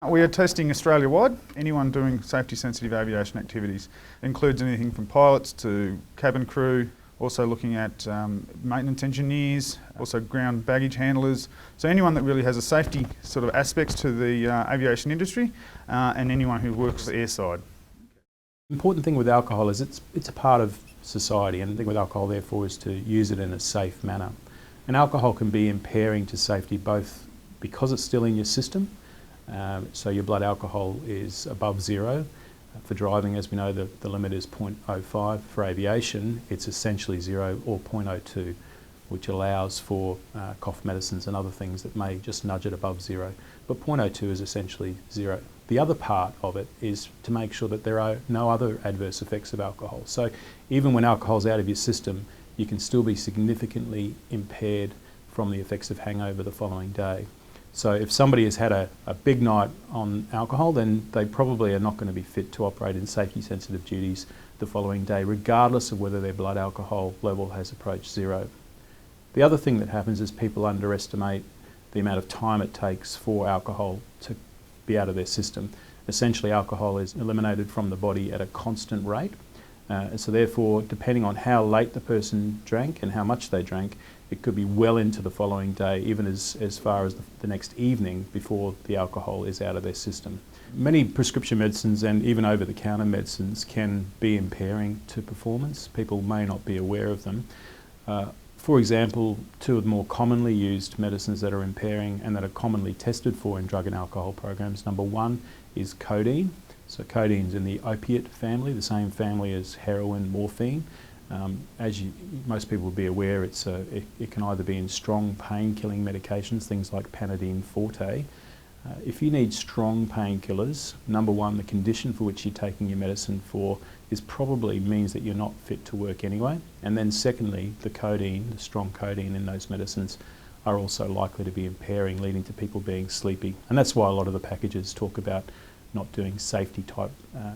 We are testing Australia-wide. Anyone doing safety-sensitive aviation activities. It includes anything from pilots to cabin crew, also looking at maintenance engineers, also ground baggage handlers. So anyone that really has a safety sort of aspects to the aviation industry and anyone who works airside. The important thing with alcohol is it's a part of society, and the thing with alcohol therefore is to use it in a safe manner. And alcohol can be impairing to safety both because it's still in your system, so your blood alcohol is above zero. For driving, as we know, the limit is 0.05. For aviation, it's essentially 0 or 0.02, which allows for cough medicines and other things that may just nudge it above zero. But 0.02 is essentially zero. The other part of it is to make sure that there are no other adverse effects of alcohol. So even when alcohol's out of your system, you can still be significantly impaired from the effects of hangover the following day. So if somebody has had a big night on alcohol, then they probably are not going to be fit to operate in safety-sensitive duties the following day, regardless of whether their blood alcohol level has approached zero. The other thing that happens is people underestimate the amount of time it takes for alcohol to be out of their system. Essentially, alcohol is eliminated from the body at a constant rate. So therefore, depending on how late the person drank and how much they drank, it could be well into the following day, even as far as the next evening before the alcohol is out of their system. Many prescription medicines and even over-the-counter medicines can be impairing to performance. People may not be aware of them. For example, two of the more commonly used medicines that are impairing and that are commonly tested for in drug and alcohol programs, number one is codeine. So codeine's in the opiate family, the same family as heroin, morphine. As most people will be aware, it can either be in strong pain-killing medications, things like Panadeine Forte. If you need strong painkillers, number one, the condition for which you're taking your medicine for probably means that you're not fit to work anyway. And then secondly, the codeine, the strong codeine in those medicines are also likely to be impairing, leading to people being sleepy. And that's why a lot of the packages talk about not doing safety type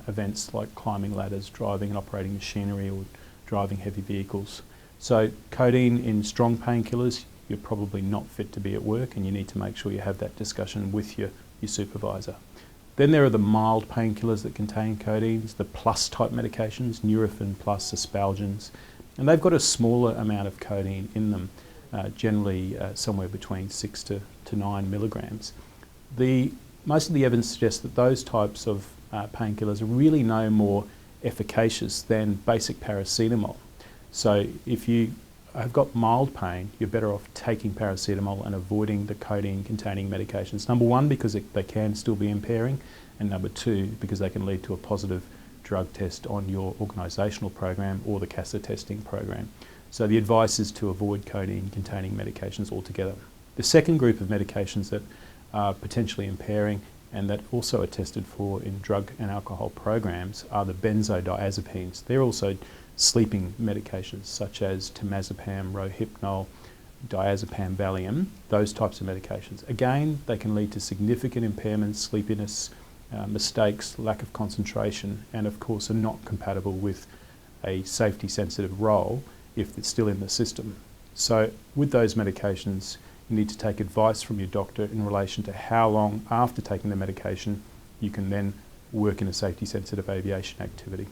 events like climbing ladders, driving and operating machinery, or driving heavy vehicles. So codeine in strong painkillers, you're probably not fit to be at work, and you need to make sure you have that discussion with your supervisor. Then there are the mild painkillers that contain codeines, the plus type medications, Nurofen plus, Aspalgins, and they've got a smaller amount of codeine in them, generally somewhere between 6 to 9 milligrams. Most of the evidence suggests that those types of painkillers are really no more efficacious than basic paracetamol. So if you have got mild pain, you're better off taking paracetamol and avoiding the codeine-containing medications. Number one, because they can still be impairing, and number two, because they can lead to a positive drug test on your organisational program or the CASA testing program. So the advice is to avoid codeine-containing medications altogether. The second group of medications that are potentially impairing and that also are tested for in drug and alcohol programs are the benzodiazepines. They're also sleeping medications such as temazepam, Rohypnol, diazepam, Valium, those types of medications. Again, they can lead to significant impairments, sleepiness, mistakes, lack of concentration, and of course are not compatible with a safety sensitive role if it's still in the system. So with those medications, you need to take advice from your doctor in relation to how long after taking the medication you can then work in a safety sensitive aviation activity.